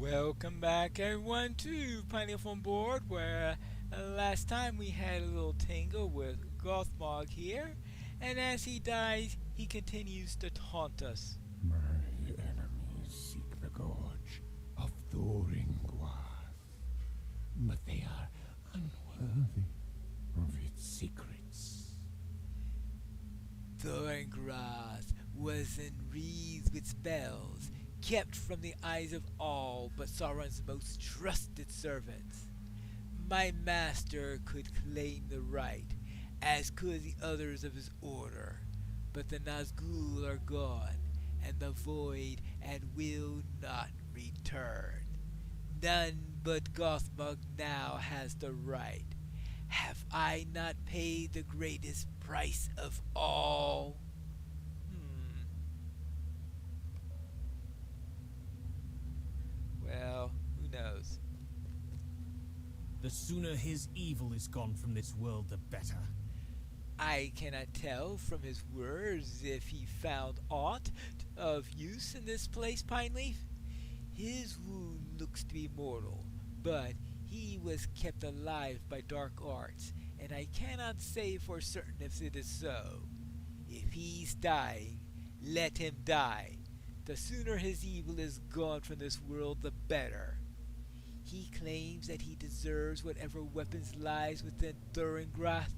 Welcome back, everyone, to Pineleaf on Board, where last time we had a little tangle with Gothmog here, and as he dies, he continues to taunt us. My enemies seek the gorge of Thoringrath, but they are unworthy of its secrets. Thoringrath was enwreathed with spells, kept from the eyes of all but Sauron's most trusted servants. My master could claim the right, as could the others of his order, but the Nazgûl are gone, and the void and will not return. None but Gothmog now has the right. Have I not paid the greatest price of all? Well, who knows? The sooner his evil is gone from this world, the better. I cannot tell from his words if he found aught of use in this place, Pineleaf. His wound looks to be mortal, but he was kept alive by dark arts, and I cannot say for certain if it is so. If he's dying, let him die. The sooner his evil is gone from this world, the better. He claims that he deserves whatever weapons lies within Thoringrath.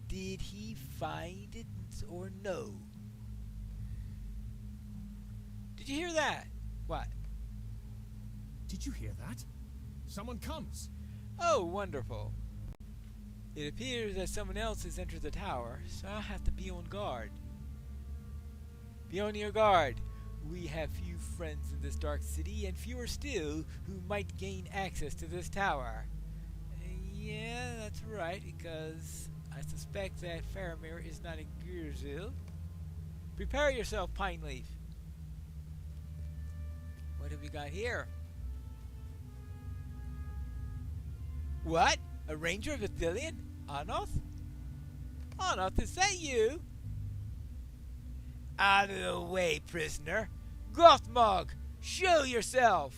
Did he find it or no? Did you hear that? What? Did you hear that? Someone comes. Oh, wonderful. It appears that someone else has entered the tower, so I'll have to be on guard. Be on your guard. We have few friends in this dark city, and fewer still who might gain access to this tower. Yeah, that's right, because I suspect that Faramir is not in Gearzil. Prepare yourself, Pineleaf. What have we got here? What? A ranger of Ithilien? Anoth? Anoth, is that you? Out of the way, prisoner. Gothmog, show yourself.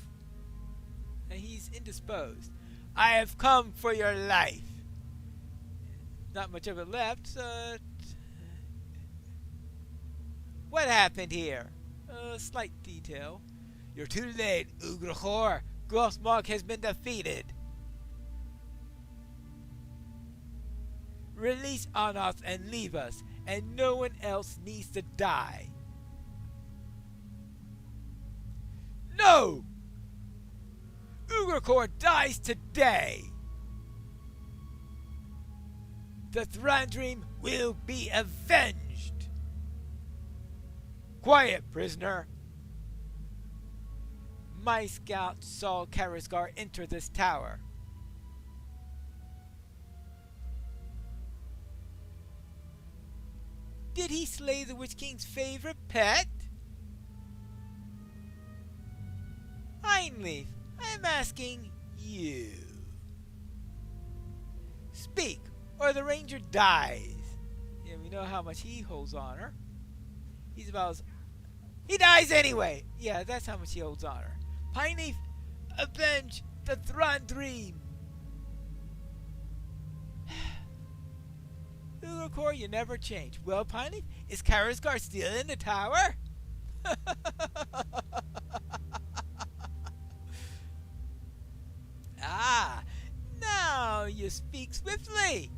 And he's indisposed. I have come for your life. Not much of it left, so... What happened here? A slight detail. You're too late, Ugrachor. Gothmog has been defeated. Release Anoth and leave us, and no one else needs to die. No! Ugrachor dies today! The Thranduil will be avenged! Quiet, prisoner! My scout saw Karazgar enter this tower. Did he slay the Witch King's favorite pet? Pineleaf, I'm asking you. Speak, or the ranger dies. Yeah, we know how much he holds honor. He's about as... He dies anyway! Yeah, that's how much he holds honor. Pineleaf, avenge the Thranduil! Ugrachor, you never change. Well, Pineleaf, is Karazgar still in the tower? Ah, now you speak swiftly.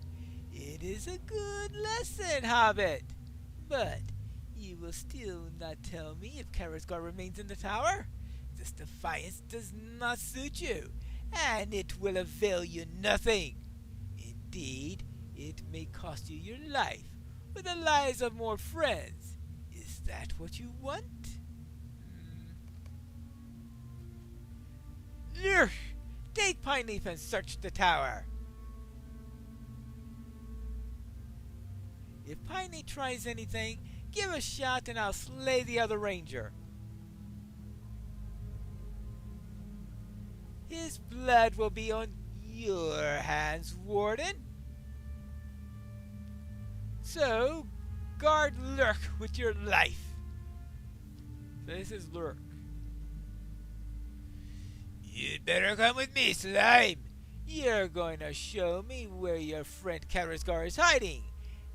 It is a good lesson, Hobbit. But you will still not tell me if Karazgar remains in the tower? This defiance does not suit you, and it will avail you nothing. Indeed, it may cost you your life, or the lives of more friends. Is that what you want? Take Pineleaf and search the tower. If Pineleaf tries anything, give a shot and I'll slay the other ranger. His blood will be on your hands, Warden. So, guard Lurk with your life. So this is Lurk. You'd better come with me, Slime. You're going to show me where your friend Karazgar is hiding.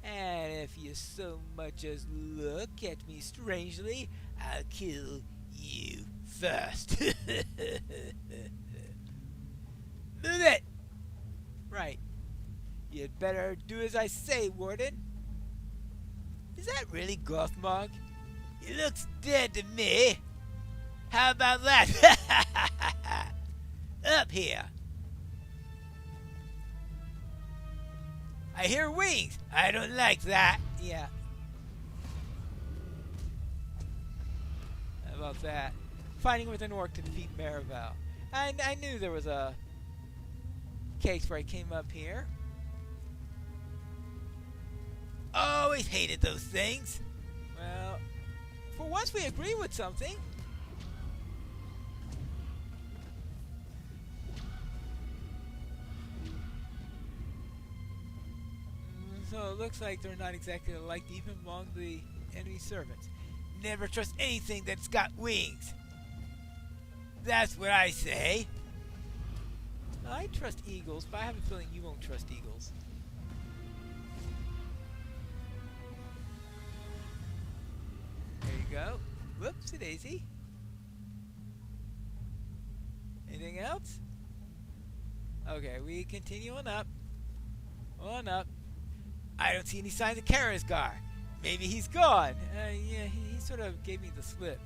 And if you so much as look at me strangely, I'll kill you first. Move it! Right. You'd better do as I say, Warden. Is that really Gothmog? He looks dead to me. How about that? Up here. I hear wings. I don't like that. Yeah. How about that? Fighting with an orc to defeat Marival. I knew there was a case where I came up here. Always hated those things. Well, for once we agree with something. So it looks like they're not exactly liked even among the enemy servants. Never trust anything that's got wings. That's what I say. I trust eagles, but I have a feeling you won't trust eagles. There you go. Whoops-a-daisy. Anything else? Okay, we continue on up. On up. I don't see any signs of Karazgar. Maybe he's gone. Yeah, he sort of gave me the slip.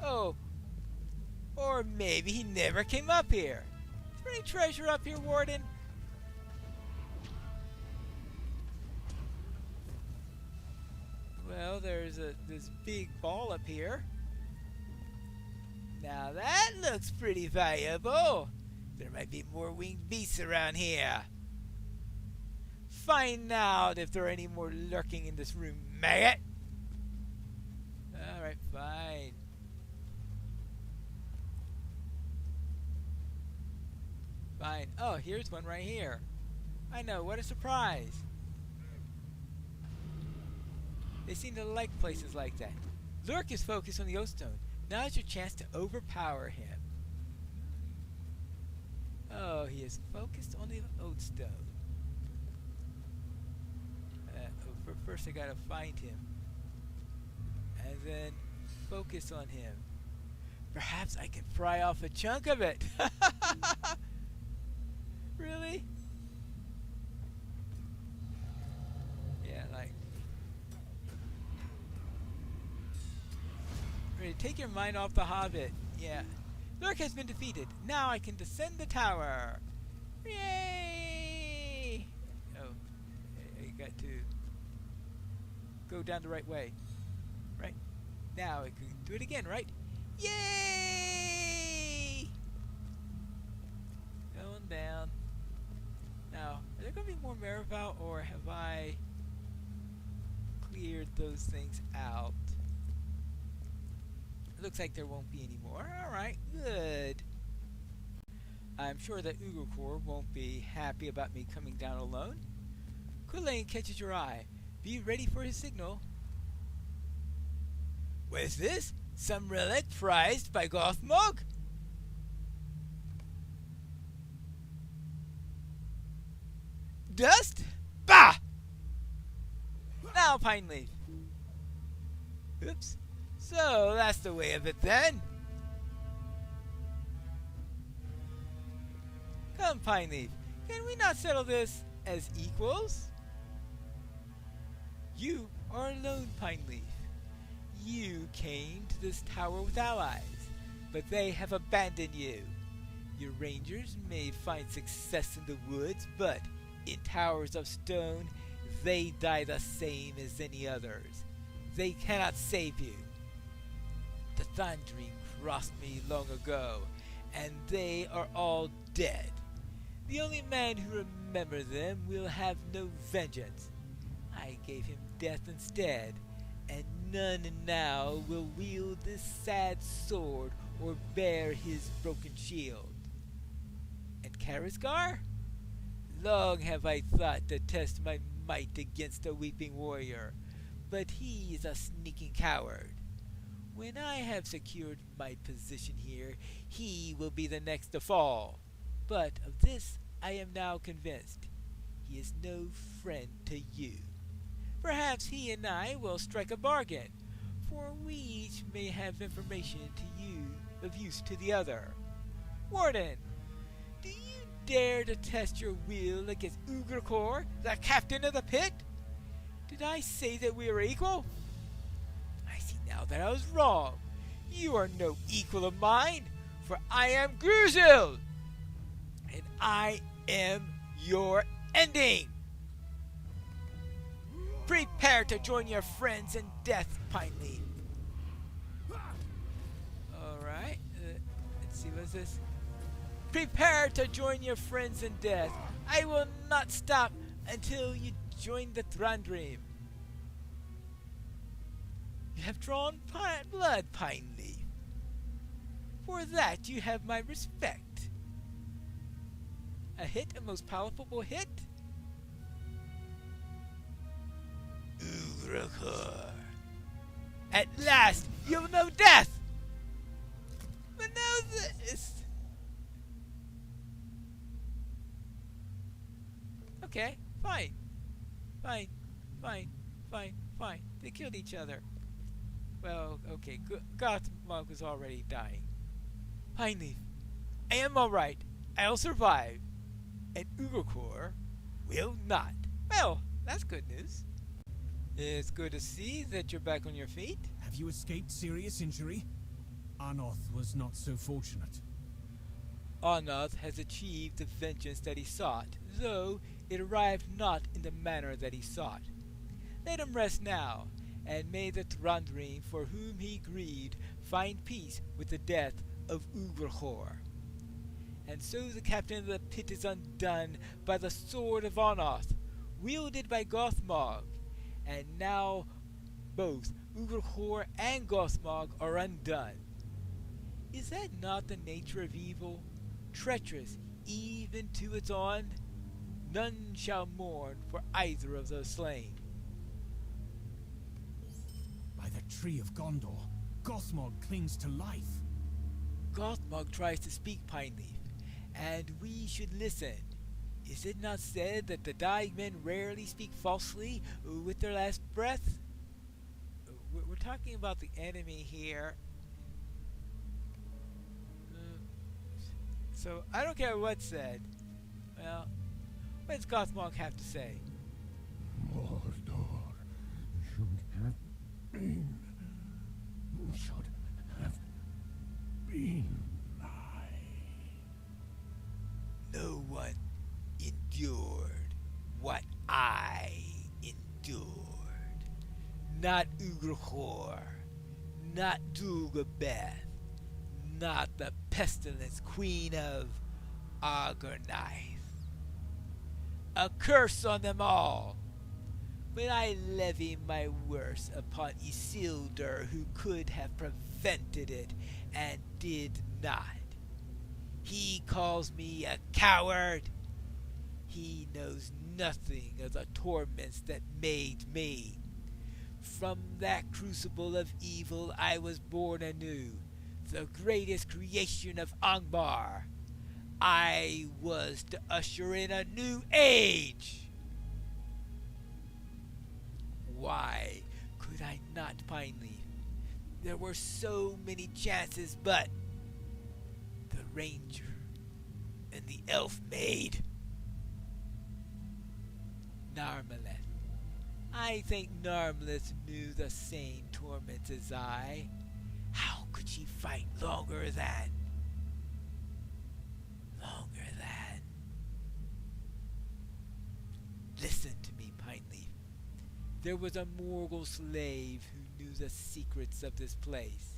Oh. Or maybe he never came up here. Is there any treasure up here, Warden? Well, there's this big ball up here. Now that looks pretty valuable. There might be more winged beasts around here. Find out if there are any more lurking in this room, maggot. Alright, fine. Fine. Oh, here's one right here. I know, what a surprise. They seem to like places like that. Lurk is focused on the Oathstone. Now's your chance to overpower him. Oh, he is focused on the Oathstone. First I gotta find him. And then focus on him. Perhaps I can pry off a chunk of it. Really? Yeah, like... Ready, take your mind off the Hobbit. Yeah. Lurk has been defeated. Now I can descend the tower. Yay! Oh, I got to go down the right way. Right. Now I can do it again, right? Yay! Going down. Now, are there going to be more Marival, or have I cleared those things out? It looks like there won't be any more. Alright, good. I'm sure that Ugrikor won't be happy about me coming down alone. Kulane catches your eye. Be ready for his signal. What is this? Some relic prized by Gothmog? Dust? Bah! Now, Pineleaf. Oops. So, that's the way of it then. Come, Pineleaf. Can we not settle this as equals? You are alone, Pineleaf. You came to this tower with allies, but they have abandoned you. Your rangers may find success in the woods, but in towers of stone, they die the same as any others. They cannot save you. The Thundering crossed me long ago, and they are all dead. The only man who remembers them will have no vengeance. I gave him death instead, and none now will wield this sad sword or bear his broken shield. And Karazgar? Long have I thought to test my might against a weeping warrior, but he is a sneaking coward. When I have secured my position here, he will be the next to fall. But of this I am now convinced. He is no friend to you. Perhaps he and I will strike a bargain, for we each may have information to you of use to the other. Warden, do you dare to test your will against Ugrkor, the captain of the pit? Did I say that we are equal? I see now that I was wrong. You are no equal of mine, for I am Gruzil, and I am your ending. Prepare to join your friends in death, Pineleaf. Alright, let's see, what's this? Prepare to join your friends in death. I will not stop until you join the Thrandream. You have drawn blood, Pineleaf. For that you have my respect. A hit, a most palatable hit? Ugrkor. At last, you'll know death! But know this! Okay, fine. Fine. They killed each other. Well, okay, Gothmog was already dying. Pineleaf, I am alright. I'll survive. And Ugrkor will not. Well, that's good news. It's good to see that you're back on your feet. Have you escaped serious injury? Arnoth was not so fortunate. Arnoth has achieved the vengeance that he sought, though it arrived not in the manner that he sought. Let him rest now, and may the Thrandream for whom he grieved find peace with the death of Ugrkor. And so the captain of the pit is undone by the sword of Arnoth, wielded by Gothmog, and now both Ugrkor and Gothmog are undone. Is that not the nature of evil, treacherous even to its own? None shall mourn for either of those slain. By the tree of Gondor, Gothmog clings to life. Gothmog tries to speak, Pineleaf, and we should listen. Is it not said that the dying men rarely speak falsely with their last breath? We're talking about the enemy here. So, I don't care what's said. Well, what does Gothmog have to say? Mordor should have been No one endured what I endured. Not Ugrkor, not Dulgabeth, not the pestilence queen of Argonath. A curse on them all! But I levy my worst upon Isildur, who could have prevented it and did not. He calls me a coward. He knows nothing of the torments that made me. From that crucible of evil I was born anew, the greatest creation of Angmar. I was to usher in a new age. Why could I not, Pineleaf? There were so many chances, but the ranger and the elf maid. Narmeleth. I think Narmeleth knew the same torments as I. How could she fight longer than? Listen to me, Pineleaf. There was a Morgul slave who knew the secrets of this place.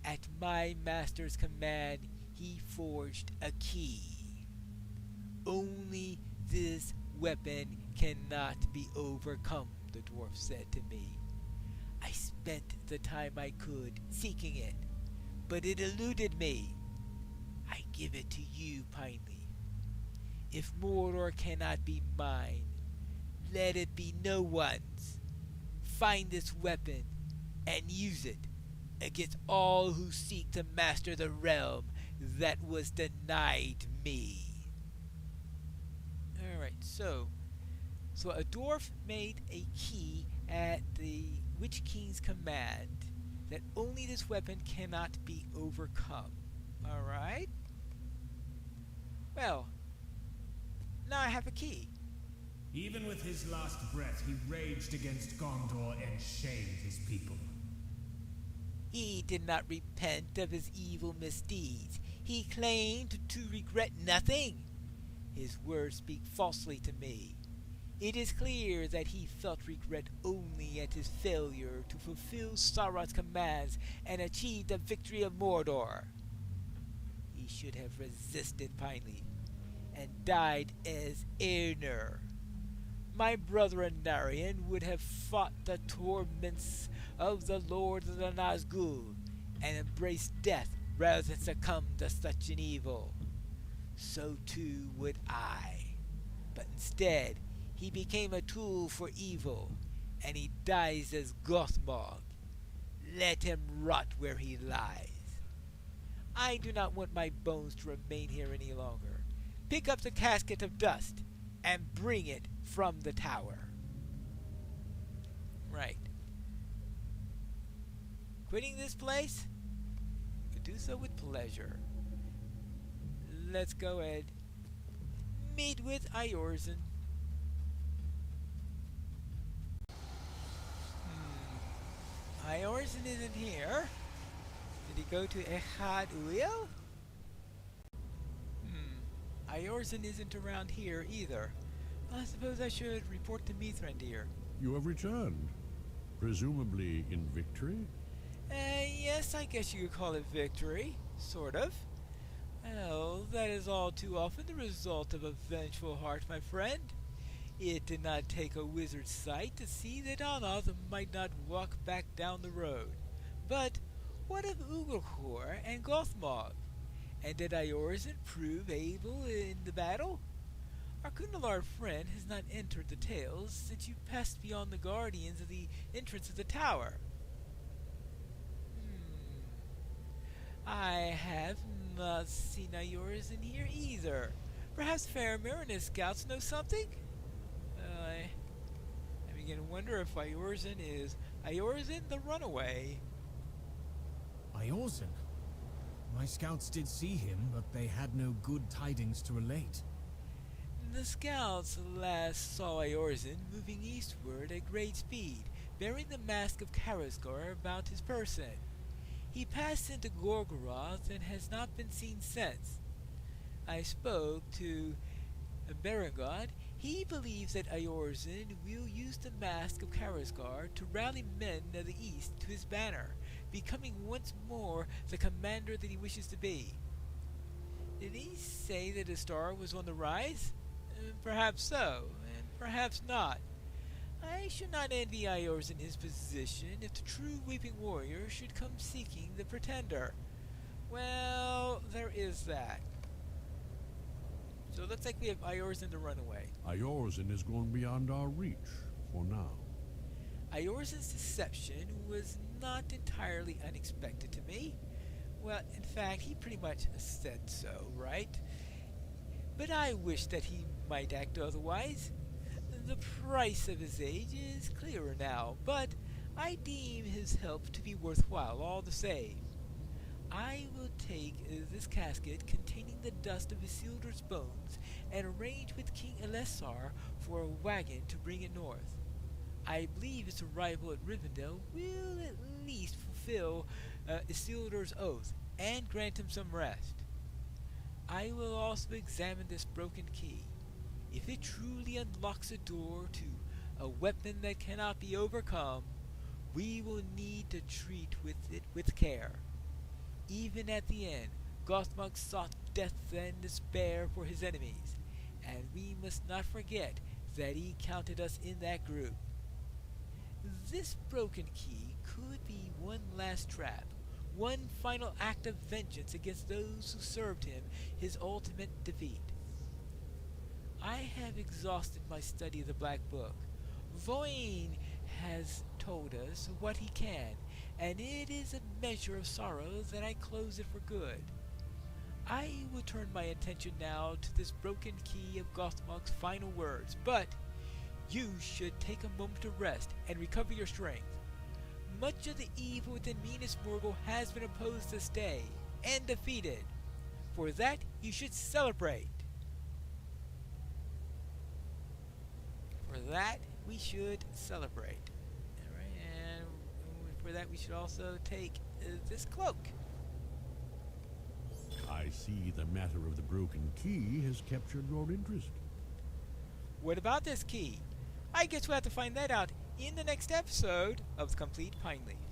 At my master's command, he forged a key. Only this weapon cannot be overcome, the dwarf said to me. I spent the time I could seeking it, but it eluded me. I give it to you, Pineleaf. If Mordor cannot be mine, let it be no one's. Find this weapon and use it. against all who seek to master the realm that was denied me. Alright, so a dwarf made a key at the Witch King's command that only this weapon cannot be overcome. Alright? Well, now I have a key. Even with his last breath, he raged against Gondor and shamed his people. He did not repent of his evil misdeeds. He claimed to regret nothing. His words speak falsely to me. It is clear that he felt regret only at his failure to fulfill Sauron's commands and achieve the victory of Mordor. He should have resisted Pineleaf and died as Aenir. My brother Anarion would have fought the torments of the Lord of the Nazgul and embraced death rather than succumb to such an evil. So too would I. But instead, he became a tool for evil, and he dies as Gothmog. Let him rot where he lies. I do not want my bones to remain here any longer. Pick up the casket of dust and bring it from the tower. Right. Quitting this place? You do so with pleasure. Let's go and meet with Eorzin. Eorzin isn't here. Did he go to Echad Uil? Eorzin isn't around here either. I suppose I should report to Mithrandir. You have returned. Presumably in victory? Yes, I guess you could call it victory. Sort of. Well, that is all too often the result of a vengeful heart, my friend. It did not take a wizard's sight to see that Anoth might not walk back down the road. But what of Ugelhor and Gothmog? And did Eorzin prove able in the battle? Our Kundalar friend has not entered the tales since you passed beyond the guardians of the entrance of the tower. I have not seen Eorzin here either. Perhaps Faramir and his scouts know something? I begin to wonder if Eorzin is Eorzin the Runaway. Eorzin? My scouts did see him, but they had no good tidings to relate. The scouts last saw Eorzin moving eastward at great speed, bearing the mask of Karazgar about his person. He passed into Gorgoroth and has not been seen since. I spoke to Berengod. He believes that Eorzin will use the mask of Karazgar to rally men of the east to his banner, becoming once more the commander that he wishes to be. Did he say that his star was on the rise? Perhaps so, and perhaps not. I should not envy Eorzin his position if the true Weeping Warrior should come seeking the Pretender. Well, there is that. So it looks like we have Eorzin the Runaway. Eorzin is gone beyond our reach, for now. Eorzin's deception was not entirely unexpected to me. Well, in fact, he pretty much said so, right? But I wish that he might act otherwise. The price of his age is clearer now, but I deem his help to be worthwhile all the same. I will take this casket containing the dust of Isildur's bones and arrange with King Elessar for a wagon to bring it north. I believe its arrival at Rivendell will at least fulfill Isildur's oath and grant him some rest. I will also examine this broken key. If it truly unlocks a door to a weapon that cannot be overcome, we will need to treat with it with care. Even at the end, Gothmog sought death and despair for his enemies, and we must not forget that he counted us in that group. This broken key could be one last trap, one final act of vengeance against those who served him his ultimate defeat. I have exhausted my study of the Black Book. Voin has told us what he can, and it is a measure of sorrow that I close it for good. I will turn my attention now to this broken key of Gothmog's final words, but you should take a moment to rest and recover your strength. Much of the evil within Minas Morgul has been opposed this day, and defeated. For that, you should celebrate. For that, we should celebrate. Alright, and for that, we should also take this cloak. I see the matter of the broken key has captured your interest. What about this key? I guess we'll have to find that out in the next episode of The Complete Pineleaf.